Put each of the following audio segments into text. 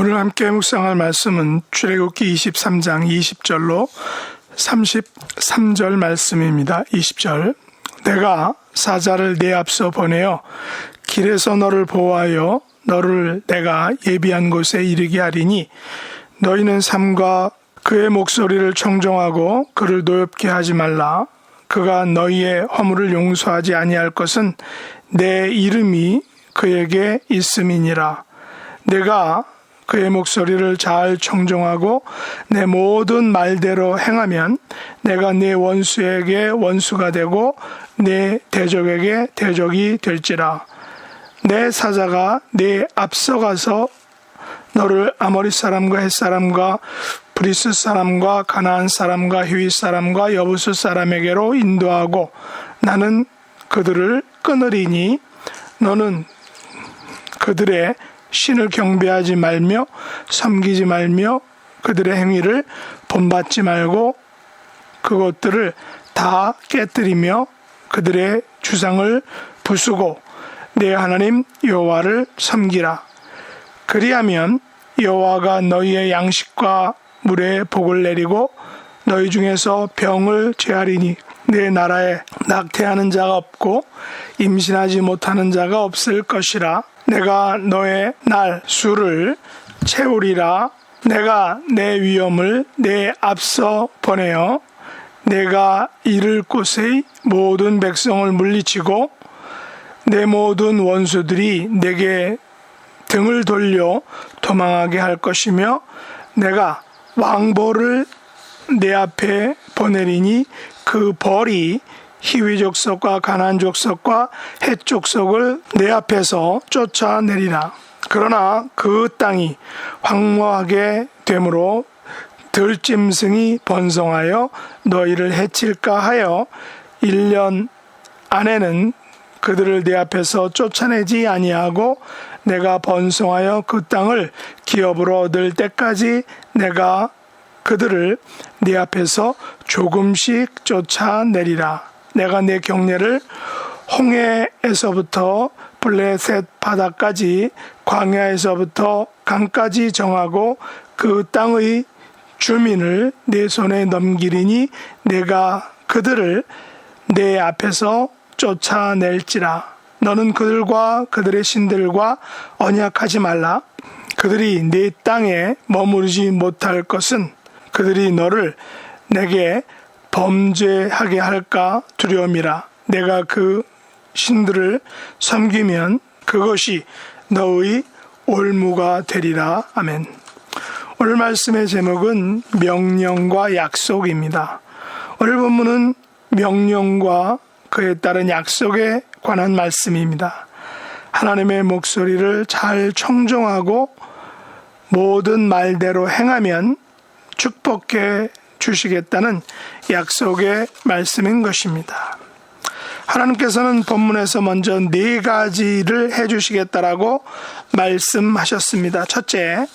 오늘 함께 묵상할 말씀은 출애굽기 23장 20절로 33절 말씀입니다. 20절 내가 사자를 네 앞서 보내어 길에서 너를 보호하여 너를 내가 예비한 곳에 이르게 하리니 너희는 삼가 그의 목소리를 청종하고 그를 노엽게 하지 말라. 그가 너희의 허물을 용서하지 아니할 것은 내 이름이 그에게 있음이니라. 내가 그의 목소리를 잘 청종하고 내 모든 말대로 행하면 내가 네 원수에게 원수가 되고 네 대적에게 대적이 될지라. 내 사자가 네 앞서가서 너를 아모리 사람과 헷 사람과 브리스 사람과 가나안 사람과 히윗 사람과 여부스 사람에게로 인도하고 나는 그들을 끊으리니 너는 그들의 신을 경배하지 말며 섬기지 말며 그들의 행위를 본받지 말고 그것들을 다 깨뜨리며 그들의 주상을 부수고 내 하나님 여호와를 섬기라. 그리하면 여호와가 너희의 양식과 물에 복을 내리고 너희 중에서 병을 제하리니 내 나라에 낙태하는 자가 없고 임신하지 못하는 자가 없을 것이라. 내가 너의 날 수를 채우리라. 내가 내 위엄을 내 앞서 보내어 내가 이를 곳의 모든 백성을 물리치고 내 모든 원수들이 내게 등을 돌려 도망하게 할 것이며 내가 왕벌을 내 앞에 보내리니 그 벌이 히위 족속과 가나안 족속과 헷 족속을 내 앞에서 쫓아내리라. 그러나 그 땅이 황무하게 되므로 들짐승이 번성하여 너희를 해칠까 하여 1년 안에는 그들을 내 앞에서 쫓아내지 아니하고 내가 번성하여 그 땅을 기업으로 얻을 때까지 내가 그들을 네 앞에서 조금씩 쫓아내리라. 내가 내 경례를 홍해에서부터 블레셋 바다까지 광야에서부터 강까지 정하고 그 땅의 주민을 내 손에 넘기리니 내가 그들을 내 앞에서 쫓아낼지라. 너는 그들과 그들의 신들과 언약하지 말라. 그들이 내 땅에 머무르지 못할 것은 그들이 너를 내게 범죄하게 할까 두려움이라. 내가 그 신들을 섬기면 그것이 너의 올무가 되리라. 아멘. 오늘 말씀의 제목은 명령과 약속입니다. 오늘 본문은 명령과 그에 따른 약속에 관한 말씀입니다. 하나님의 목소리를 잘 청종하고 모든 말대로 행하면 축복해 주시겠다는 약속의 말씀인 것입니다. 하나님께서는 본문에서 먼저 4가지를 해주시겠다라고 말씀하셨습니다. 첫째,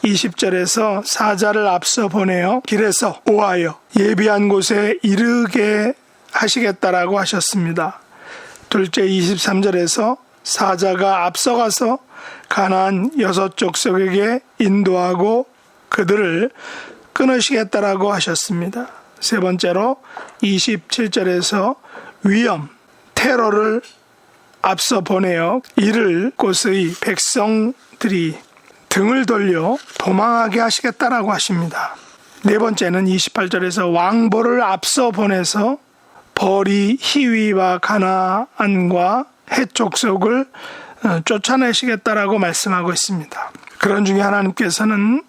20절에서 사자를 앞서 보내어 길에서 오하여 예비한 곳에 이르게 하시겠다라고 하셨습니다. 둘째, 23절에서 사자가 앞서가서 가나안 6족속에게 인도하고 그들을 끊으시겠다라고 하셨습니다. 세 번째로 27절에서 위험, 테러를 앞서 보내어 이를 곳의 백성들이 등을 돌려 도망하게 하시겠다라고 하십니다. 네 번째는 28절에서 왕벌을 앞서 보내서 벌이 히위와 가나안과 헷 족속을 쫓아내시겠다라고 말씀하고 있습니다. 그런 중에 하나님께서는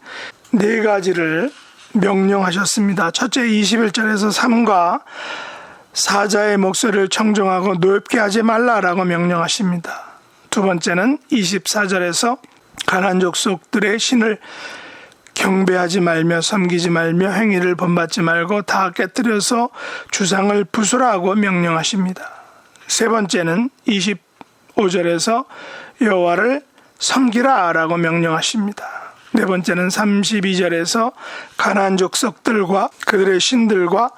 4가지를 명령하셨습니다. 첫째, 21절에서 삼가 사자의 목소리를 청종하고 노엽게 하지 말라라고 명령하십니다. 두 번째는 24절에서 가나안 족속들의 신을 경배하지 말며 섬기지 말며 행위를 본받지 말고 다 깨뜨려서 주상을 부수라고 명령하십니다. 세 번째는 25절에서 여호와를 섬기라라고 명령하십니다. 네 번째는 32절에서 가나안 족속들과 그들의 신들과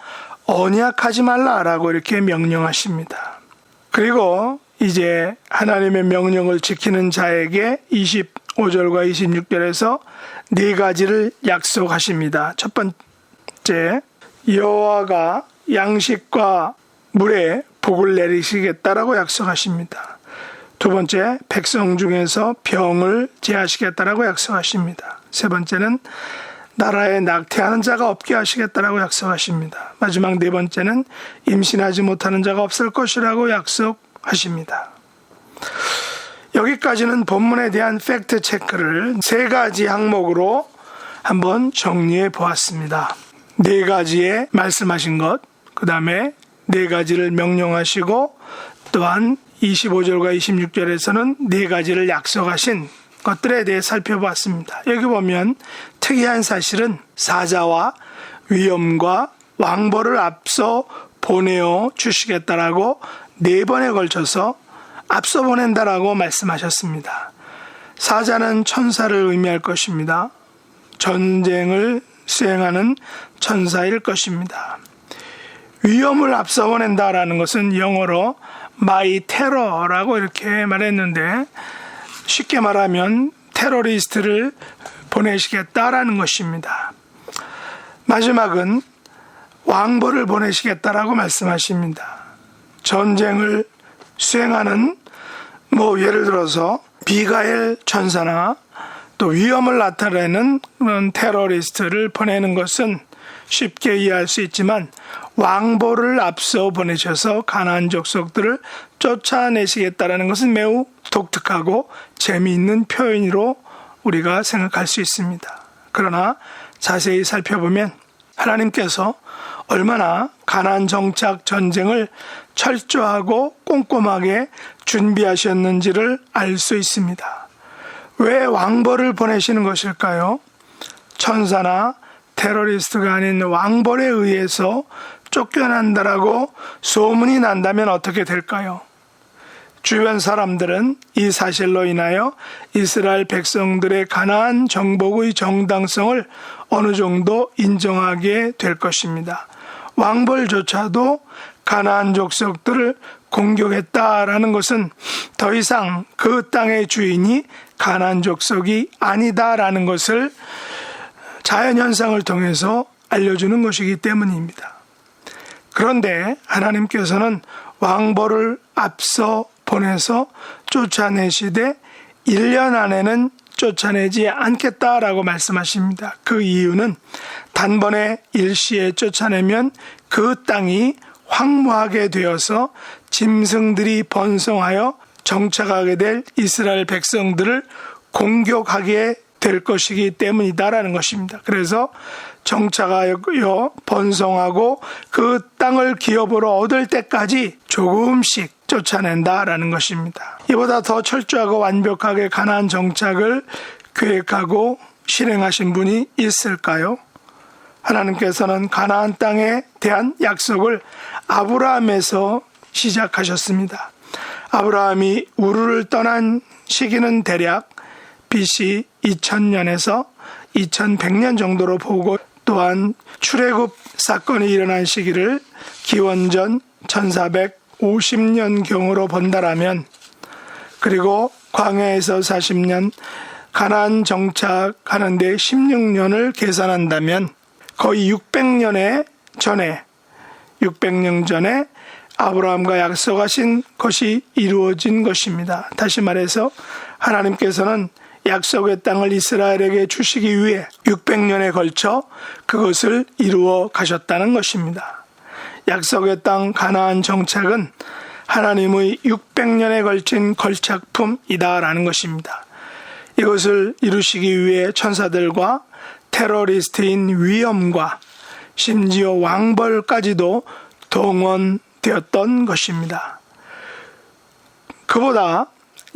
언약하지 말라라고 이렇게 명령하십니다. 그리고 이제 하나님의 명령을 지키는 자에게 25절과 26절에서 네 가지를 약속하십니다. 첫 번째, 여호와가 양식과 물에 복을 내리시겠다라고 약속하십니다. 두 번째, 백성 중에서 병을 제하시겠다라고 약속하십니다. 세 번째는 나라에 낙태하는 자가 없게 하시겠다라고 약속하십니다. 마지막 네 번째는 임신하지 못하는 자가 없을 것이라고 약속하십니다. 여기까지는 본문에 대한 팩트 체크를 세 가지 항목으로 한번 정리해 보았습니다. 네 가지의 말씀하신 것, 그 다음에 네 가지를 명령하시고 또한 25절과 26절에서는 네 가지를 약속하신 것들에 대해 살펴보았습니다. 여기 보면 특이한 사실은 사자와 위엄과 왕벌을 앞서 보내어 주시겠다라고 네 번에 걸쳐서 앞서 보낸다라고 말씀하셨습니다. 사자는 천사를 의미할 것입니다. 전쟁을 수행하는 천사일 것입니다. 위험을 앞서 보낸다라는 것은 영어로 마이 테러라고 이렇게 말했는데 쉽게 말하면 테러리스트를 보내시겠다라는 것입니다. 마지막은 왕벌을 보내시겠다라고 말씀하십니다. 전쟁을 수행하는 예를 들어서 미가엘 천사나 또 위험을 나타내는 그런 테러리스트를 보내는 것은 쉽게 이해할 수 있지만 왕벌을 앞서 보내셔서 가나안 족속들을 쫓아내시겠다라는 것은 매우 독특하고 재미있는 표현으로 우리가 생각할 수 있습니다. 그러나 자세히 살펴보면 하나님께서 얼마나 가나안 정착 전쟁을 철저하고 꼼꼼하게 준비하셨는지를 알 수 있습니다. 왜 왕벌을 보내시는 것일까요? 천사나 테러리스트가 아닌 왕벌에 의해서 쫓겨난다라고 소문이 난다면 어떻게 될까요? 주변 사람들은 이 사실로 인하여 이스라엘 백성들의 가나안 정복의 정당성을 어느 정도 인정하게 될 것입니다. 왕벌조차도 가나안 족속들을 공격했다라는 것은 더 이상 그 땅의 주인이 가나안 족속이 아니다라는 것을 자연현상을 통해서 알려주는 것이기 때문입니다. 그런데 하나님께서는 왕벌을 앞서 보내서 쫓아내시되 1년 안에는 쫓아내지 않겠다라고 말씀하십니다. 그 이유는 단번에 일시에 쫓아내면 그 땅이 황무하게 되어서 짐승들이 번성하여 정착하게 될 이스라엘 백성들을 공격하게 될 것이기 때문이다라는 것입니다. 그래서 정착하여 번성하고 그 땅을 기업으로 얻을 때까지 조금씩 쫓아낸다라는 것입니다. 이보다 더 철저하고 완벽하게 가나안 정착을 계획하고 실행하신 분이 있을까요? 하나님께서는 가나안 땅에 대한 약속을 아브라함에서 시작하셨습니다. 아브라함이 우르를 떠난 시기는 대략 BC 2000년에서 2100년 정도로 보고 또한 출애굽 사건이 일어난 시기를 기원전 1450년경으로 본다라면 그리고 광야에서 40년 가나안 정착하는 데 16년을 계산한다면 거의 600년 전에 아브라함과 약속하신 것이 이루어진 것입니다. 다시 말해서 하나님께서는 약속의 땅을 이스라엘에게 주시기 위해 600년에 걸쳐 그것을 이루어 가셨다는 것입니다. 약속의 땅 가나안 정착은 하나님의 600년에 걸친 걸작품이다라는 것입니다. 이것을 이루시기 위해 천사들과 테러리스트인 위엄과 심지어 왕벌까지도 동원되었던 것입니다. 그보다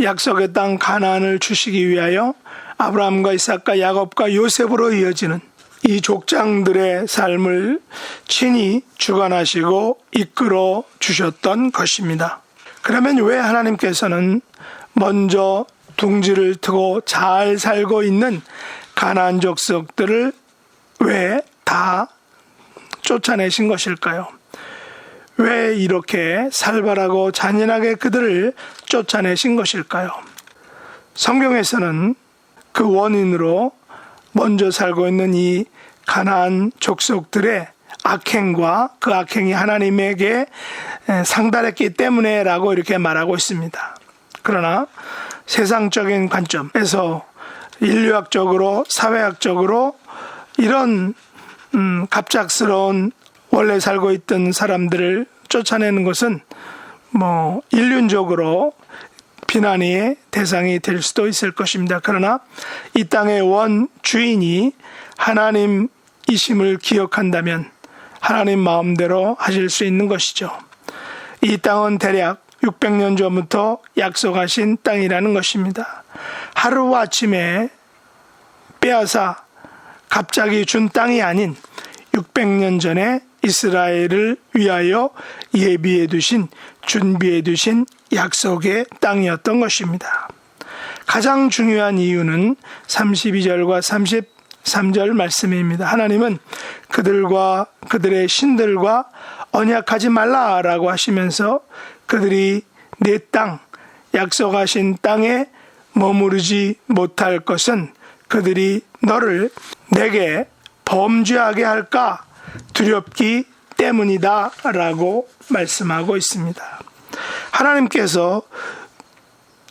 약속의 땅 가나안을 주시기 위하여 아브라함과 이삭과 야곱과 요셉으로 이어지는 이 족장들의 삶을 친히 주관하시고 이끌어 주셨던 것입니다. 그러면 왜 하나님께서는 먼저 둥지를 트고 잘 살고 있는 가나안 족속들을 왜 다 쫓아내신 것일까요? 왜 이렇게 살벌하고 잔인하게 그들을 쫓아내신 것일까요? 성경에서는 그 원인으로 먼저 살고 있는 이 가나안 족속들의 악행과 그 악행이 하나님에게 상달했기 때문에라고 이렇게 말하고 있습니다. 그러나 세상적인 관점에서 인류학적으로 사회학적으로 이런 갑작스러운 원래 살고 있던 사람들을 쫓아내는 것은 인륜적으로 비난의 대상이 될 수도 있을 것입니다. 그러나 이 땅의 원 주인이 하나님이심을 기억한다면 하나님 마음대로 하실 수 있는 것이죠. 이 땅은 대략 600년 전부터 약속하신 땅이라는 것입니다. 하루아침에 빼앗아 갑자기 준 땅이 아닌 600년 전에 이스라엘을 위하여 예비해 두신, 준비해 두신 약속의 땅이었던 것입니다. 가장 중요한 이유는 32절과 33절 말씀입니다. 하나님은 그들과 그들의 신들과 언약하지 말라라고 하시면서 그들이 내 땅, 약속하신 땅에 머무르지 못할 것은 그들이 너를 내게 범죄하게 할까 두렵기 때문이다 라고 말씀하고 있습니다. 하나님께서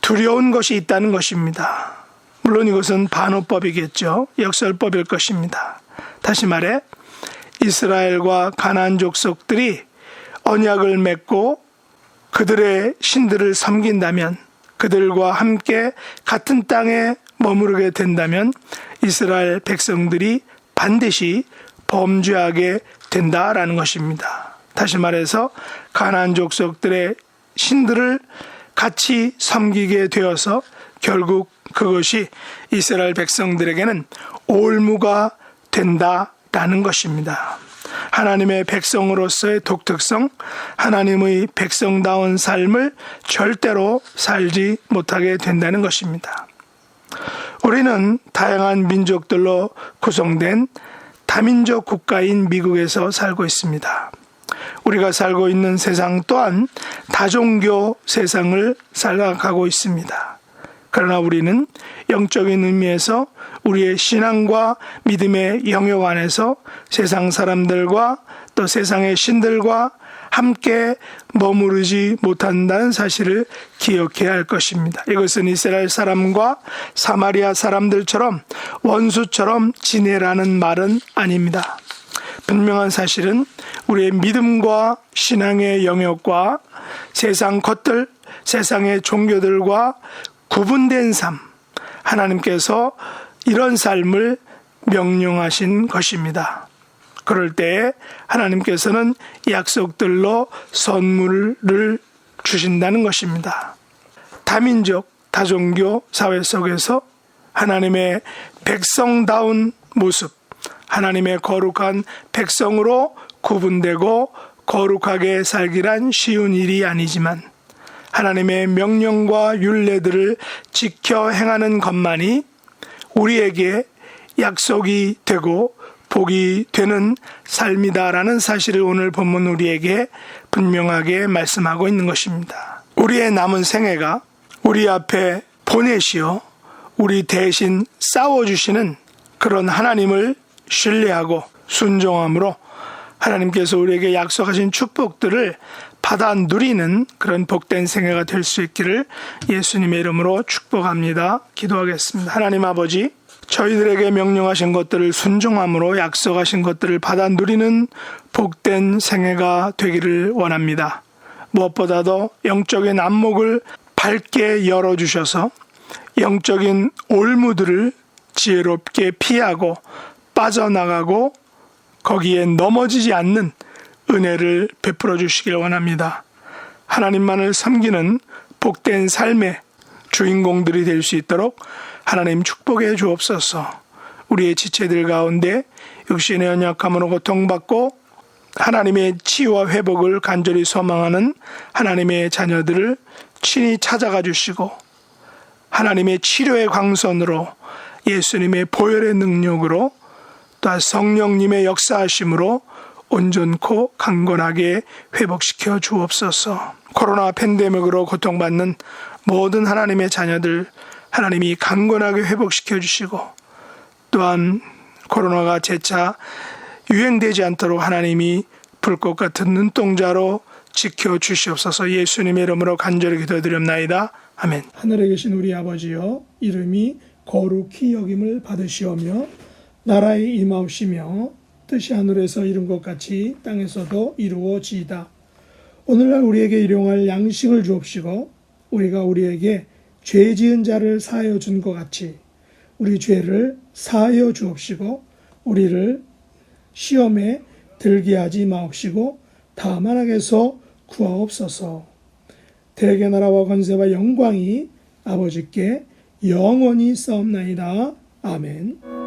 두려운 것이 있다는 것입니다. 물론 이것은 반어법이겠죠. 역설법일 것입니다. 다시 말해 이스라엘과 가나안 족속들이 언약을 맺고 그들의 신들을 섬긴다면, 그들과 함께 같은 땅에 머무르게 된다면 이스라엘 백성들이 반드시 범죄하게 된다라는 것입니다. 다시 말해서 가나안 족속들의 신들을 같이 섬기게 되어서 결국 그것이 이스라엘 백성들에게는 올무가 된다라는 것입니다. 하나님의 백성으로서의 독특성, 하나님의 백성다운 삶을 절대로 살지 못하게 된다는 것입니다. 우리는 다양한 민족들로 구성된 다민족 국가인 미국에서 살고 있습니다. 우리가 살고 있는 세상 또한 다종교 세상을 살아가고 있습니다. 그러나 우리는 영적인 의미에서 우리의 신앙과 믿음의 영역 안에서 세상 사람들과 또 세상의 신들과 함께 머무르지 못한다는 사실을 기억해야 할 것입니다. 이것은 이스라엘 사람과 사마리아 사람들처럼 원수처럼 지내라는 말은 아닙니다. 분명한 사실은 우리의 믿음과 신앙의 영역과 세상 것들, 세상의 종교들과 구분된 삶, 하나님께서 이런 삶을 명령하신 것입니다. 그럴 때에 하나님께서는 약속들로 선물을 주신다는 것입니다. 다민족, 다종교 사회 속에서 하나님의 백성다운 모습, 하나님의 거룩한 백성으로 구분되고 거룩하게 살기란 쉬운 일이 아니지만 하나님의 명령과 율례들을 지켜 행하는 것만이 우리에게 약속이 되고 복이 되는 삶이다라는 사실을 오늘 본문 우리에게 분명하게 말씀하고 있는 것입니다. 우리의 남은 생애가 우리 앞에 보내시어 우리 대신 싸워주시는 그런 하나님을 신뢰하고 순종함으로 하나님께서 우리에게 약속하신 축복들을 받아 누리는 그런 복된 생애가 될 수 있기를 예수님의 이름으로 축복합니다. 기도하겠습니다. 하나님 아버지, 저희들에게 명령하신 것들을 순종함으로 약속하신 것들을 받아 누리는 복된 생애가 되기를 원합니다. 무엇보다도 영적인 안목을 밝게 열어주셔서 영적인 올무들을 지혜롭게 피하고 빠져나가고 거기에 넘어지지 않는 은혜를 베풀어 주시길 원합니다. 하나님만을 섬기는 복된 삶의 주인공들이 될 수 있도록 하나님 축복해 주옵소서. 우리의 지체들 가운데 육신의 연약함으로 고통받고 하나님의 치유와 회복을 간절히 소망하는 하나님의 자녀들을 친히 찾아가 주시고 하나님의 치료의 광선으로 예수님의 보혈의 능력으로 또 성령님의 역사하심으로 온전코 강건하게 회복시켜 주옵소서. 코로나 팬데믹으로 고통받는 모든 하나님의 자녀들 하나님이 강건하게 회복시켜 주시고 또한 코로나가 재차 유행되지 않도록 하나님이 불꽃 같은 눈동자로 지켜주시옵소서. 예수님의 이름으로 간절히 기도드립나이다. 아멘. 하늘에 계신 우리 아버지여, 이름이 거룩히 여김을 받으시오며 나라의 임하옵시며 뜻이 하늘에서 이룬 것 같이 땅에서도 이루어지이다. 오늘날 우리에게 일용할 양식을 주옵시고 우리가 우리에게 죄 지은 자를 사하여 준 것 같이 우리 죄를 사하여 주옵시고 우리를 시험에 들게 하지 마옵시고 다만 악에서 구하옵소서. 대개 나라와 권세와 영광이 아버지께 영원히 싸움나이다. 아멘.